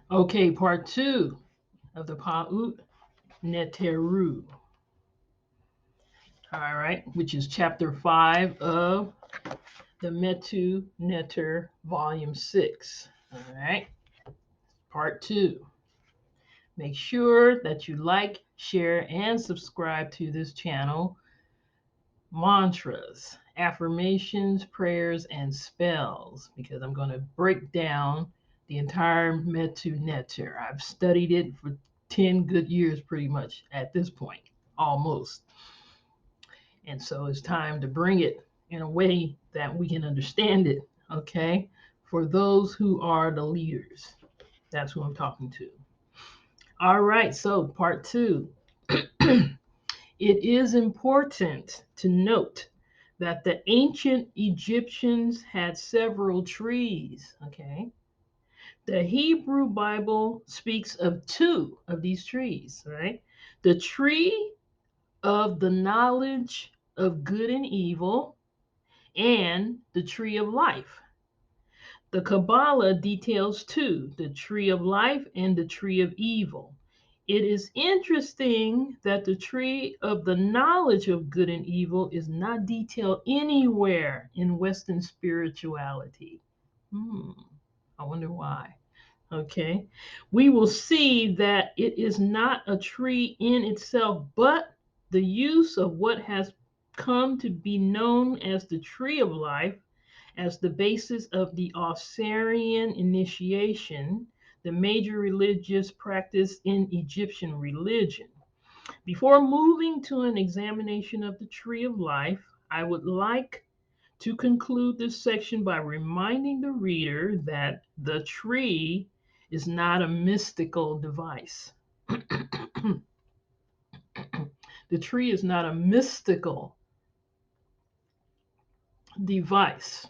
Okay, part two of the Paut Neteru. All right, which is chapter 5 of the Metu Neter volume 6. All right, part two. Make sure that you like, share, and subscribe to this channel. Mantras, affirmations, prayers, and spells, because I'm going to break down the entire Metu Neter. I've studied it for 10 good years pretty much at this point, almost. And so it's time to bring it in a way that we can understand it, okay? For those who are the leaders. That's who I'm talking to. All right, so part two. It is important to note that the ancient Egyptians had several trees, okay? The Hebrew Bible speaks of two of these trees, right? The tree of the knowledge of good and evil and the tree of life. The Kabbalah details two, the tree of life and the tree of evil. It is interesting that the tree of the knowledge of good and evil is not detailed anywhere in Western spirituality. Hmm, I wonder why. Okay. We will see that it is not a tree in itself, but the use of what has come to be known as the tree of life as the basis of the Osirian initiation, the major religious practice in Egyptian religion. Before moving to an examination of the tree of life, I would like to conclude this section by reminding the reader that the tree is not a mystical device. The tree is not a mystical device,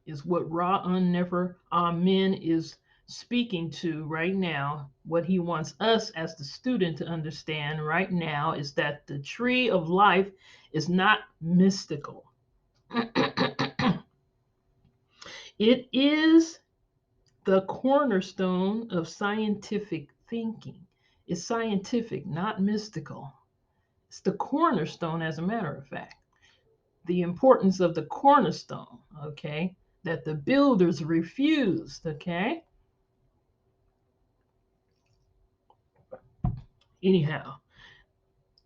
is what Ra'an Nefer Amen is speaking to right now. What he wants us as the student to understand right now is that the tree of life is not mystical. It is the cornerstone of scientific thinking. It's scientific, not mystical. It's the cornerstone, as a matter of fact. The importance of the cornerstone, okay, that the builders refused, okay? Anyhow,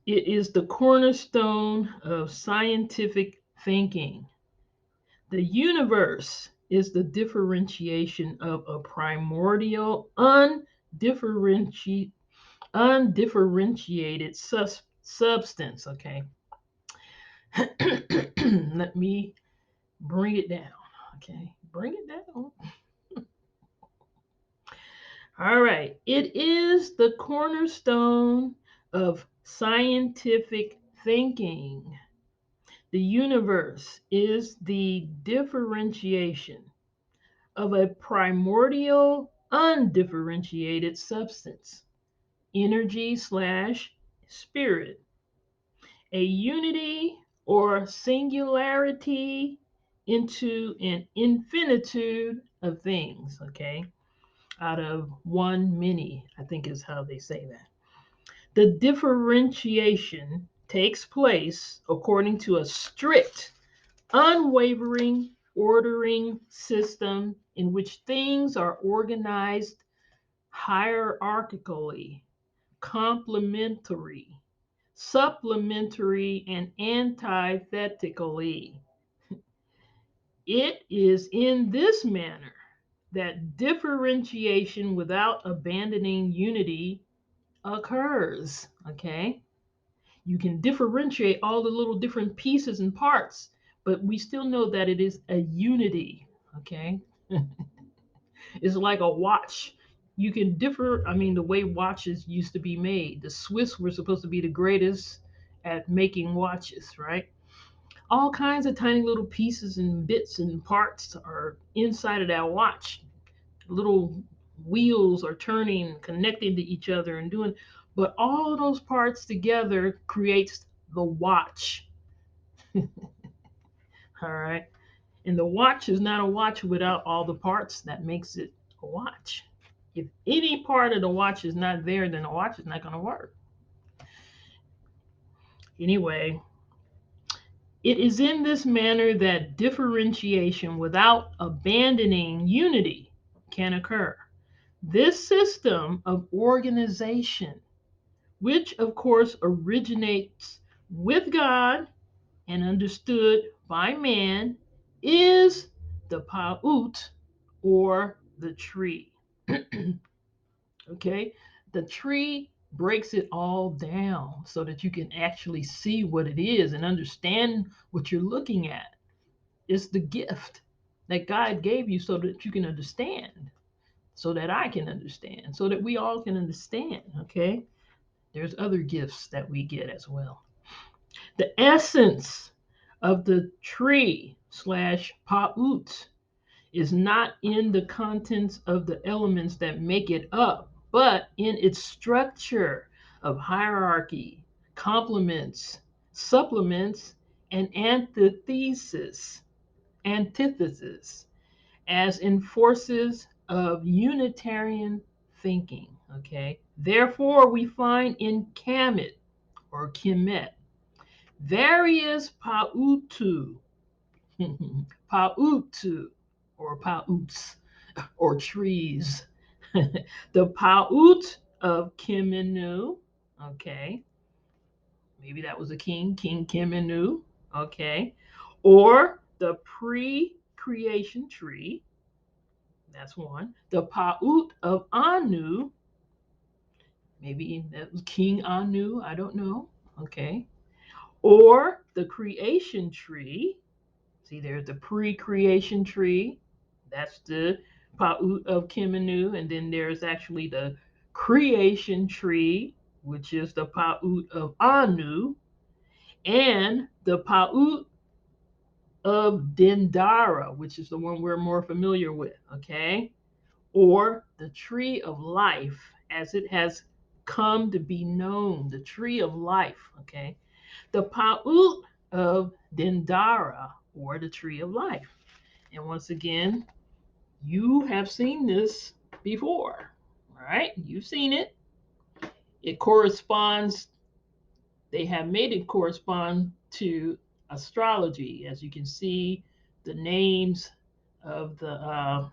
it is the cornerstone of scientific thinking. The universe is the differentiation of a primordial, undifferentiated substance, okay? Let me bring it down, okay? Bring it down. All right. It is the cornerstone of scientific thinking. The universe is the differentiation of a primordial, undifferentiated substance, energy slash spirit, a unity or singularity into an infinitude of things, okay? Out of one many, I think is how they say that. The differentiation takes place according to a strict, unwavering ordering system in which things are organized hierarchically, complementary, supplementary, and antithetically. It is in this manner that differentiation without abandoning unity occurs. Okay? You can differentiate all the little different pieces and parts, but we still know that it is a unity. Okay? It's like a watch. You can differ, I mean, the way watches used to be made. The Swiss were supposed to be the greatest at making watches, right? All kinds of tiny little pieces and bits and parts are inside of that watch. Little wheels are turning, connecting to each other and doing, but all of those parts together creates the watch. All right. And the watch is not a watch without all the parts that makes it a watch. If any part of the watch is not there, then the watch is not going to work. Anyway, it is in this manner that differentiation without abandoning unity can occur. This system of organization, which of course originates with God and understood by man, is the Paut, or the tree. Okay, the tree breaks it all down so that you can actually see what it is and understand what you're looking at. It's the gift that God gave you so that you can understand, so that I can understand, so that we all can understand. Okay, there's other gifts that we get as well. The essence of the tree slash Paut is not in the contents of the elements that make it up, but in its structure of hierarchy, complements, supplements, and antithesis, as in forces of Unitarian thinking. Okay. Therefore, we find in Kemet or Kemet various Pautu, Pautu, or Pauts, or trees. The Paut of Kimenu, okay, maybe that was a king, King Kimenu, okay, or the pre-creation tree, that's one. The Paut of Anu, maybe that was King Anu, I don't know, okay, or the creation tree. See, there's the pre-creation tree. That's the Paut of Kimenu. And then there's actually the creation tree, which is the Paut of Anu, and the Paut of Dendara, which is the one we're more familiar with, okay? Or the tree of life as it has come to be known, the tree of life, okay? The Paut of Dendara, or the tree of life. And once again, you have seen this before. All right, you've seen it. It corresponds, they have made it correspond to astrology. As you can see, the names of the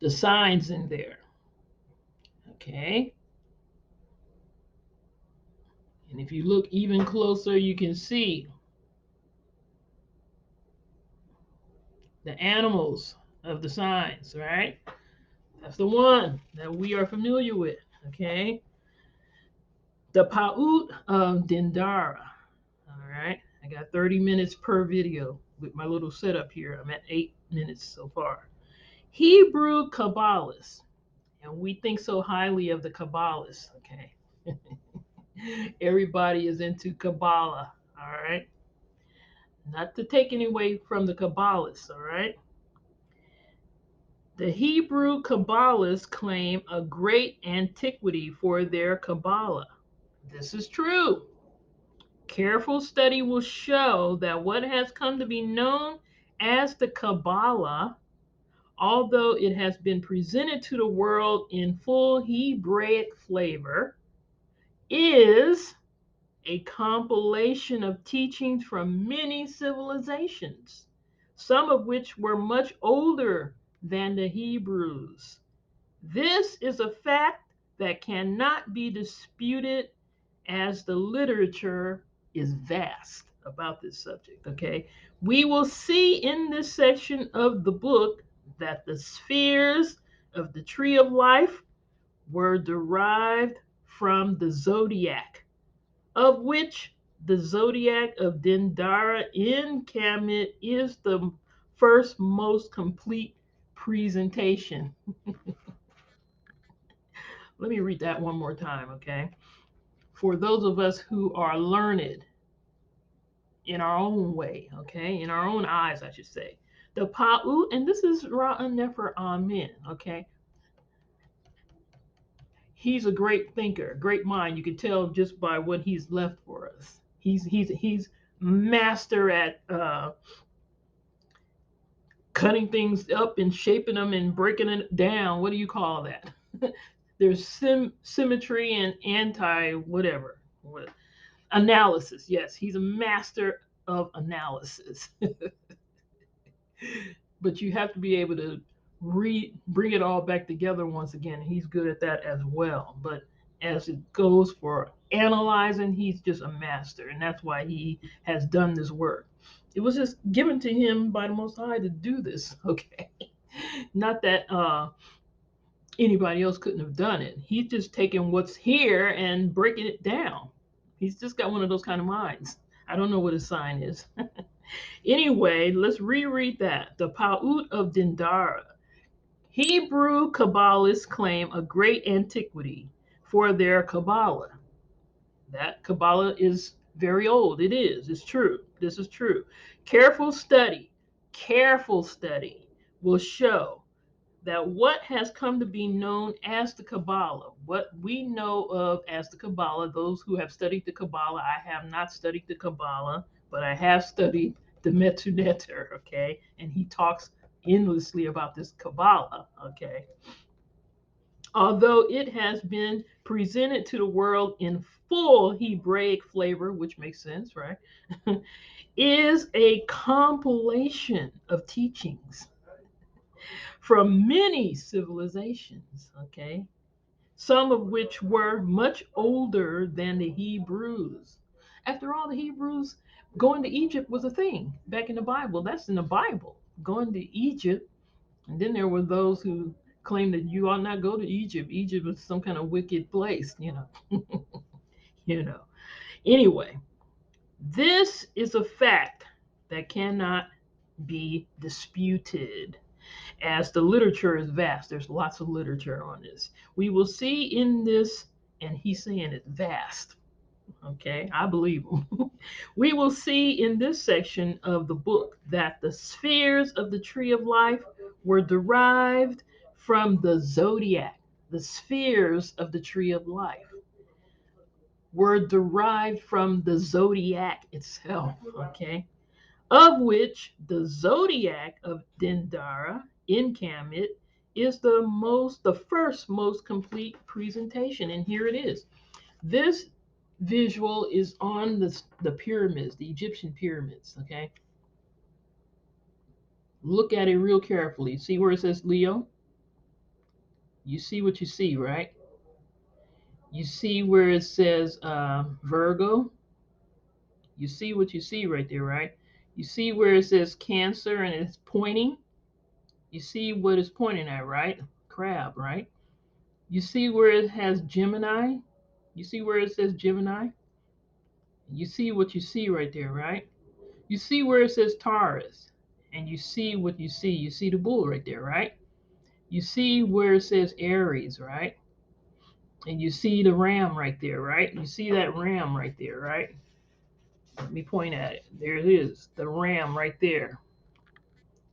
signs in there. Okay. And if you look even closer, you can see the animals of the signs, right? That's the one that we are familiar with. Okay. The Paut of Dendara. All right. I got 30 minutes per video with my little setup here. I'm at 8 minutes so far. Hebrew Kabbalists. And we think so highly of the Kabbalists. Okay. Everybody is into Kabbalah. All right. Not to take any away from the Kabbalists. All right. The Hebrew Kabbalists claim a great antiquity for their Kabbalah. This is true. Careful study will show that what has come to be known as the Kabbalah, although it has been presented to the world in full Hebraic flavor, is a compilation of teachings from many civilizations, some of which were much older than the Hebrews. This is a fact that cannot be disputed as the literature is vast about this subject. Okay. We will see in this section of the book that the spheres of the tree of life were derived from the zodiac, of which the zodiac of Dendara in Kemet is the first most complete presentation. Let me read that one more time, okay? For those of us who are learned in our own way, okay? In our own eyes, I should say. The Paut, and this is Ra'an Nefer Amen, okay? He's a great thinker, great mind. You can tell just by what he's left for us. He's master at cutting things up and shaping them and breaking it down. What do you call that? There's symmetry and anti whatever. Analysis. Yes, he's a master of analysis. But you have to be able to bring it all back together once again. He's good at that as well. But as it goes for analyzing, he's just a master, and that's why he has done this work. It was just given to him by the Most High to do this. Okay, not that anybody else couldn't have done it. He's just taking what's here and breaking it down. He's just got one of those kind of minds. I don't know what his sign is. Anyway, let's reread that. The Paut of Dendara. Hebrew Kabbalists claim a great antiquity for their Kabbalah. That Kabbalah is very old. It is. It's true. This is true. Careful study, careful study will show that what has come to be known as the Kabbalah, what we know of as the Kabbalah, those who have studied the Kabbalah, I have not studied the Kabbalah, but I have studied the Metu Neteru, okay? And he talks endlessly about this Kabbalah, okay? Although it has been presented to the world in full Hebraic flavor, which makes sense, right? Is a compilation of teachings from many civilizations, okay? Some of which were much older than the Hebrews. After all, the Hebrews going to Egypt was a thing back in the Bible. That's in the Bible, going to Egypt. And then there were those who claimed that you ought not go to Egypt. Egypt was some kind of wicked place, you know. you know. Anyway, this is a fact that cannot be disputed. As the literature is vast, there's lots of literature on this. We will see in this, and he's saying it's vast. Okay, I believe him. We will see in this section of the book that the spheres of the tree of life were derived from the zodiac. The spheres of the tree of life were derived from the zodiac itself. Okay, of which the zodiac of Dendara in Kemet is the first most complete presentation. And here it is. This visual is on the pyramids, the Egyptian pyramids. Okay, look at it real carefully. See where it says Leo? You see what you see, right? You see where it says Virgo? You see what you see right there, right? You see where it says Cancer and it's pointing? You see what it's pointing at, right? Crab, right? You see where it has Gemini? You see where it says Gemini? You see what you see right there, right? You see where it says Taurus, and you see what you see. You see the bull right there, right? You see where it says Aries, right? And you see the ram right there, right? You see that ram right there, right? Let me point at it. There it is, the ram right there.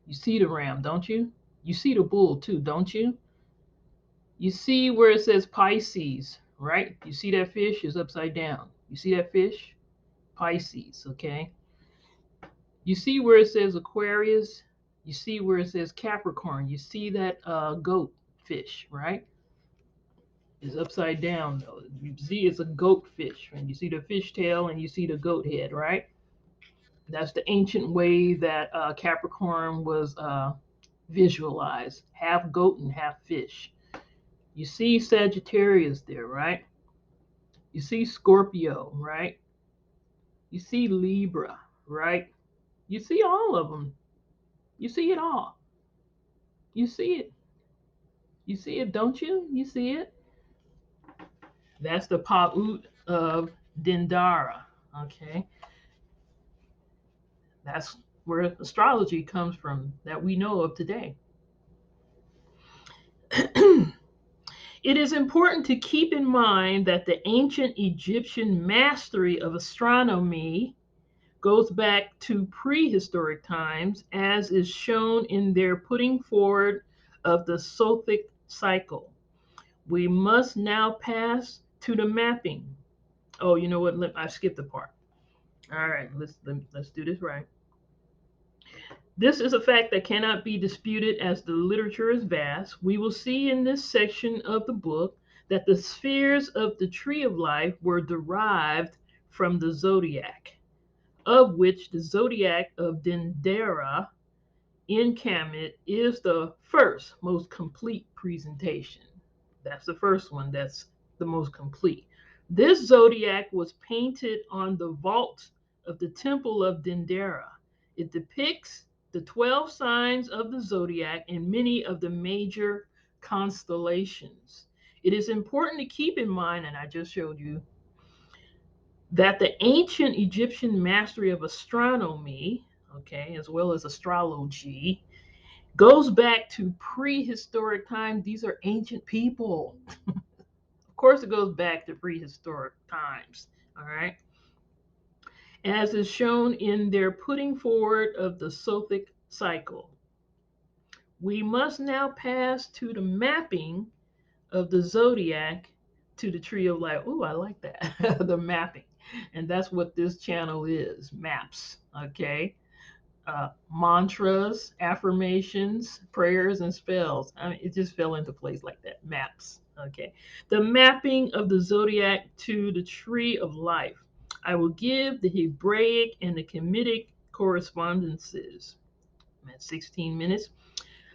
You see the ram, don't you? You see the bull too, don't you? You see where it says Pisces, right? You see that fish is upside down. You see that fish? Pisces, okay? You see where it says Aquarius? You see where it says Capricorn? You see that goat fish, right? It's upside down though. You see it's a goat fish, and you see the fish tail and you see the goat head, right? That's the ancient way that Capricorn was visualized, half goat and half fish. You see Sagittarius there, right? You see Scorpio, right? You see Libra, right? You see all of them. You see it all. You see it. You see it, don't you? You see it? That's the Paut of Dendara. Okay. That's where astrology comes from that we know of today. It is important to keep in mind that the ancient Egyptian mastery of astronomy goes back to prehistoric times, as is shown in their putting forward of the Sothic cycle. We must now pass to the mapping. Oh, you know what? I skipped the part. All right, let's do this right. This is a fact that cannot be disputed as the literature is vast. We will see in this section of the book that the spheres of the tree of life were derived from the zodiac, of which the zodiac of Dendera in Kemet is the first most complete presentation. That's the first one that's the most complete. This zodiac was painted on the vault of the temple of Dendera. It depicts the 12 signs of the zodiac and many of the major constellations. It is important to keep in mind, and I just showed you, that the ancient Egyptian mastery of astronomy, okay, as well as astrology, goes back to prehistoric times. These are ancient people. Of course, it goes back to prehistoric times. All right. As is shown in their putting forward of the Sothic cycle. We must now pass to the mapping of the zodiac to the tree of life. Ooh, I like that. The mapping. And that's what this channel is, maps. Okay. Mantras, affirmations, prayers, and spells. I mean, it just fell into place like that. Maps. Okay. The mapping of the zodiac to the tree of life. I will give the Hebraic and the Kemetic correspondences. I'm at 16 minutes.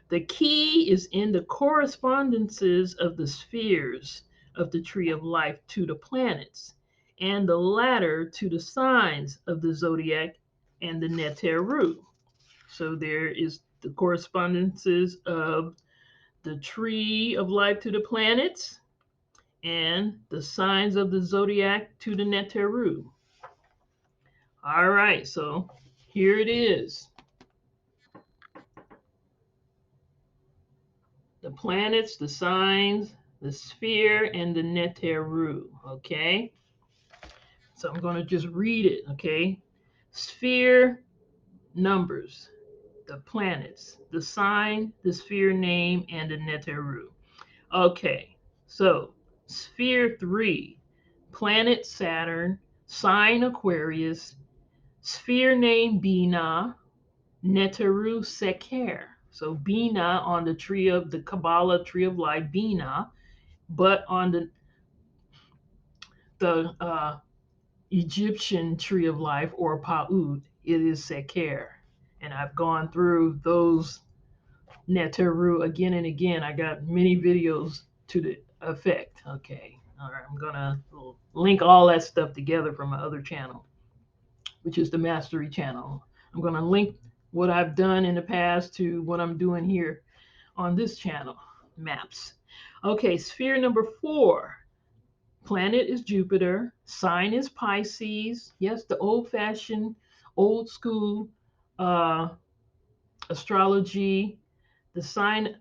The key is in the correspondences of the spheres of the tree of life to the planets, and the latter to the signs of the zodiac and the Neteru. So there is the correspondences of the tree of life to the planets and the signs of the zodiac to the Neteru. All right, so here it is. The planets, the signs, the sphere, and the Neteru. Okay, so I'm going to just read it. Okay, sphere numbers, the planets, the sign, the sphere name, and the Neteru. Okay, so sphere 3, planet Saturn, sign Aquarius, sphere name Bina, Neteru Seker. So Bina on the tree of the Kabbalah tree of life, Bina, but on the Egyptian tree of life or Paut, it is Seker. And I've gone through those Neteru again and again. I got many videos to the effect. Okay. All right. I'm going to link all that stuff together from my other channel, which is the Mastery channel. I'm going to link what I've done in the past to what I'm doing here on this channel, maps. Okay. Sphere number 4. Planet is Jupiter. Sign is Pisces. Yes, the old fashioned, old school astrology. The sign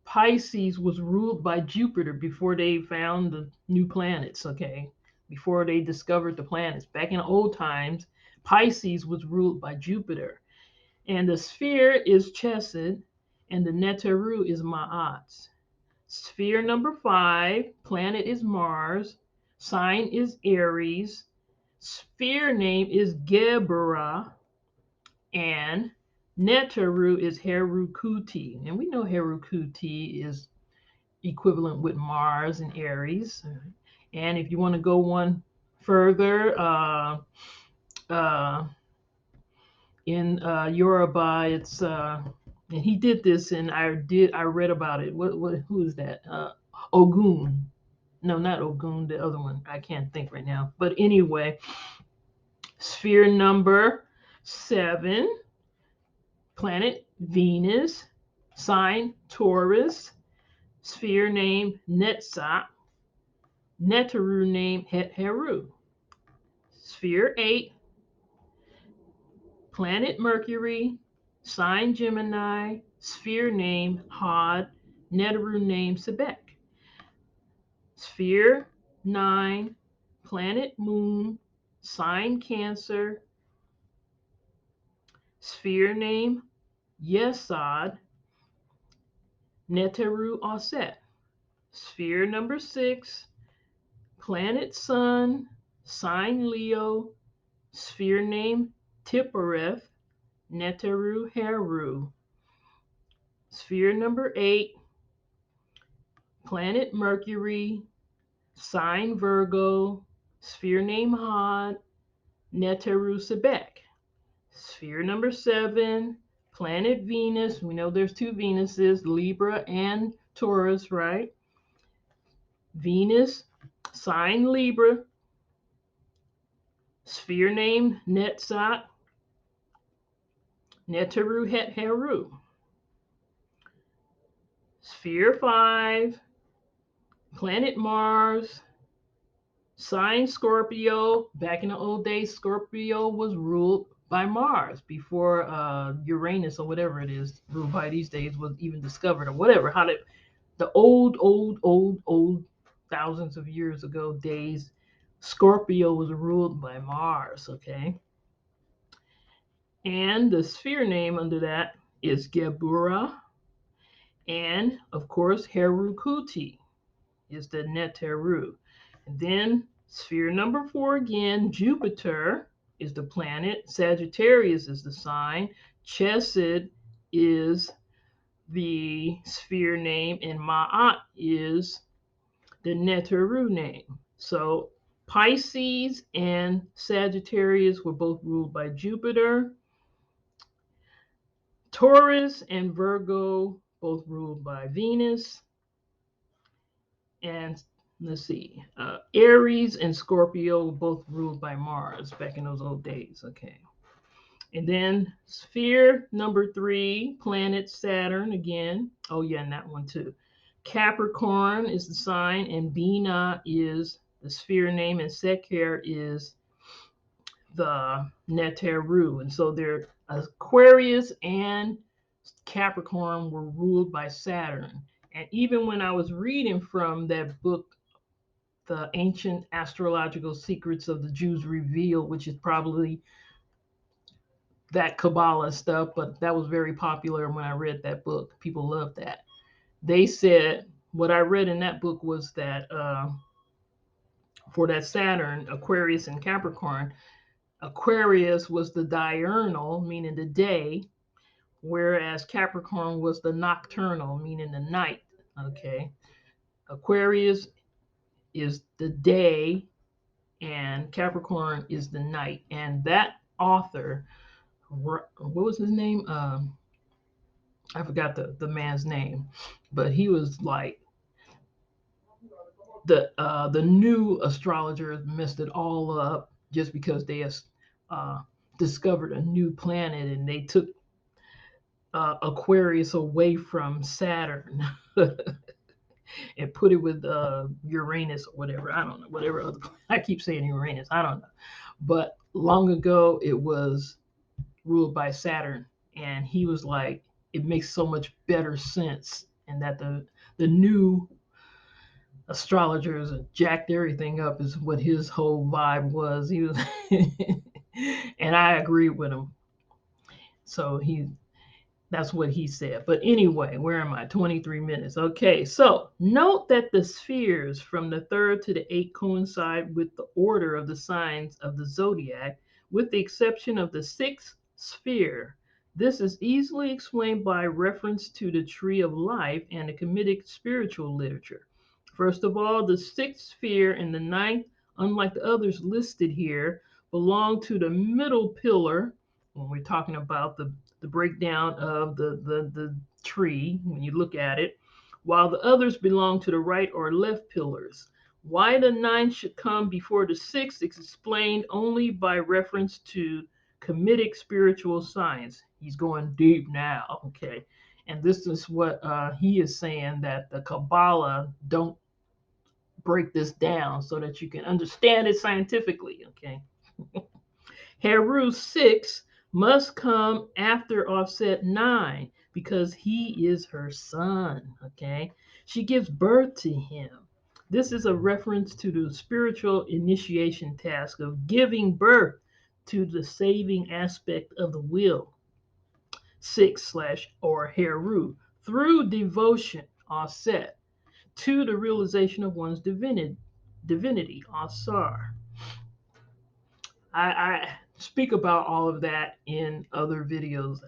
Pisces was ruled by Jupiter before they found the new planets, okay? Before they discovered the planets. Back in old times, Pisces was ruled by Jupiter. And the sphere is Chesed, and the Neteru is Ma'at. Sphere number 5, planet is Mars, sign is Aries, sphere name is Gebra, and Neteru is Herukuti. And we know Herukuti is equivalent with Mars and Aries. And if you want to go one further, uh, in Yoruba, it's and he did this, and I read about it. What who is that? Ogun. No, not Ogun. The other one. I can't think right now. But anyway, sphere number 7, planet Venus, sign Taurus, sphere name Netzach, Neteru name Heru. Sphere 8, planet Mercury, sign Gemini, sphere name Hod, Neteru name Sebek. Sphere 9, planet Moon, sign Cancer, sphere name Yesod, Neteru Aset. Sphere number 6, planet Sun, sign Leo, sphere name Tippereth, Neteru Heru. Sphere number 8, planet Mercury, sign Virgo, sphere name Hod, Neteru Sebek. Sphere number 7, planet Venus. We know there's two Venuses, Libra and Taurus, right? Venus, sign Libra, sphere name Netzach, Neteru Het Heru. Sphere 5, planet Mars, sign Scorpio. Back in the old days, Scorpio was ruled by Mars before Uranus or whatever it is ruled by these days was even discovered or whatever. How did the old thousands of years ago days, Scorpio was ruled by Mars, okay? And the sphere name under that is Gebura. And of course, Herukuti is the Neteru. And then sphere number 4 again, Jupiter is the planet, Sagittarius is the sign, Chesed is the sphere name, and Ma'at is the Neteru name. So Pisces and Sagittarius were both ruled by Jupiter. Taurus and Virgo both ruled by Venus. And let's see, Aries and Scorpio both ruled by Mars back in those old days. Okay. And then sphere number 3, planet Saturn again. Oh, yeah, and that one too. Capricorn is the sign, and Bina is the sphere name, and Sekher is the Neteru. And so they're Aquarius and Capricorn were ruled by Saturn. And even when I was reading from that book, The Ancient Astrological Secrets of the Jews Revealed, which is probably that Kabbalah stuff, but that was very popular when I read that book. People loved that. They said what I read in that book was that for that Saturn, Aquarius and Capricorn, Aquarius was the diurnal, meaning the day, whereas Capricorn was the nocturnal, meaning the night. Okay. Aquarius is the day and Capricorn is the night. And that author, what was his name? I forgot the man's name, but he was like the new astrologers messed it all up just because they uh, discovered a new planet and they took Aquarius away from Saturn and put it with Uranus or whatever. I don't know, whatever other. I keep saying Uranus. I don't know, but long ago it was ruled by Saturn, and he was like, it makes so much better sense, and that the new astrologers jacked everything up is what his whole vibe was. He was, and I agree with him. So that's what he said. But anyway, where am I? 23 minutes. Okay, so note that the spheres from the 3rd to the 8th coincide with the order of the signs of the zodiac, with the exception of the 6th sphere. This is easily explained by reference to the Tree of Life and the Kemetic spiritual literature. First of all, the 6th sphere and the 9th, unlike the others listed here, belong to the middle pillar when we're talking about the breakdown of the tree when you look at it, while the others belong to the right or left pillars. Why the 9th should come before the 6th is explained only by reference to Kemetic spiritual science. He's going deep now, okay? And this is what he is saying, that the Kabbalah don't break this down so that you can understand it scientifically, okay? Heru 6 must come after offset 9 because he is her son, okay? She gives birth to him. This is a reference to the spiritual initiation task of giving birth to the saving aspect of the will, 6 slash or Heru, through devotion, offset, to the realization of one's divinity, Asar. I speak about all of that in other videos.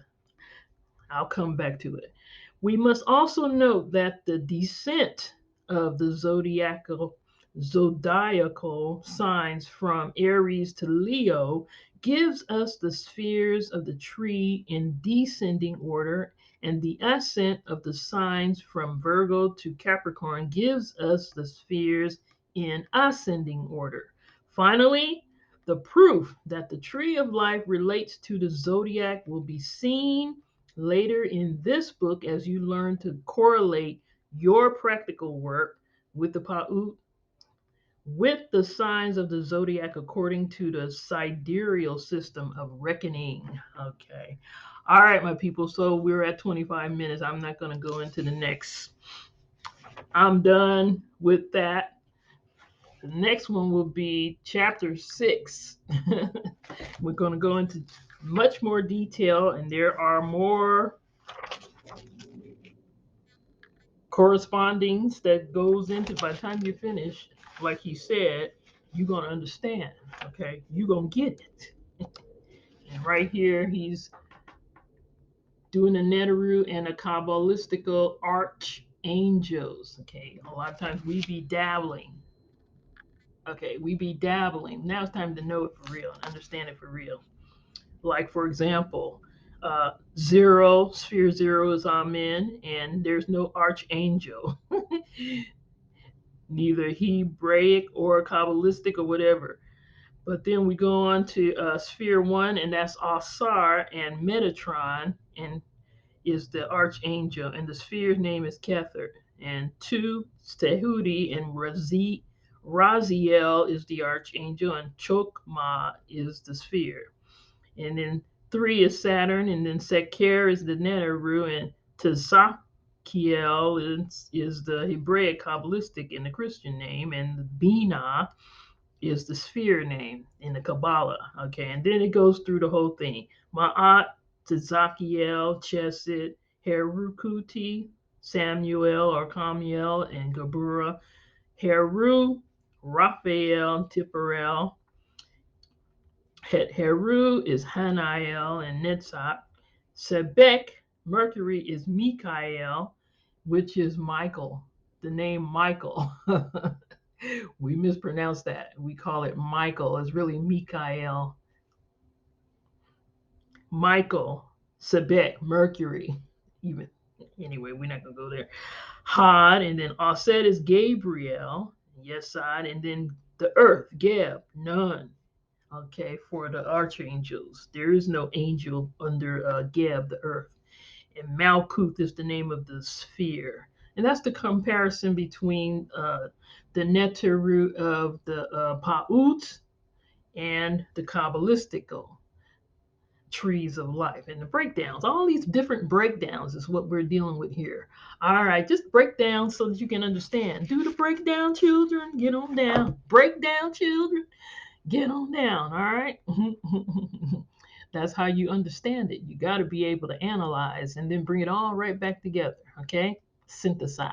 I'll come back to it. We must also note that the descent of the zodiacal signs from Aries to Leo gives us the spheres of the tree in descending order, and the ascent of the signs from Virgo to Capricorn gives us the spheres in ascending order. Finally, the proof that the tree of life relates to the zodiac will be seen later in this book as you learn to correlate your practical work with the Paut with the signs of the zodiac according to the sidereal system of reckoning. Okay. All right, my people. So we're at 25 minutes. I'm not going to go into the next. I'm done with that. The next one will be chapter 6. We're going to go into much more detail, and there are more correspondings that goes into. By the time you finish, like he said, you're going to understand. Okay, you're going to get it. And right here he's doing a Neteru and a Kabbalistical archangels. Okay, a lot of times we be dabbling. Okay, we be dabbling. Now it's time to know it for real and understand it for real. Like, for example, zero, sphere zero is Amen, and there's no archangel. Neither Hebraic or Kabbalistic or whatever. But then we go on to sphere one, and that's Asar, and Metatron, and is the archangel, and the sphere's name is Kether. And two, Stehudi and Raziel is the archangel, and Chokmah is the sphere. And then three is Saturn, and then Seker is the Neteru, and Tzakiel is the Hebraic Kabbalistic and the Christian name, and the Binah is the sphere name in the Kabbalah. Okay, and then it goes through the whole thing. Ma'at, Tzakiel, Chesed, Herukuti, Samuel or Kamiel, and Gabura, Heru, Raphael, Tipperel. Heru is Hanael and Netzach. Sebek, Mercury is Mikael, which is Michael, the name Michael. We mispronounce that. We call it Michael. It's really Mikael. Michael, Sebek, Mercury. Even anyway, we're not gonna go there. Had, and then Aset is Gabriel. Yes, side, and then the earth, Geb, none. Okay, for the archangels. There is no angel under Geb, the earth. And Malkuth is the name of the sphere. And that's the comparison between the Neteru of the Paut and the Kabbalistical trees of life and the breakdowns. All these different breakdowns is what we're dealing with here. All right, just break down so that you can understand. Do the breakdown, children. Get on down. Break down, children. Get on down. All right. That's how you understand it. You got to be able to analyze and then bring it all right back together. Okay. Synthesize.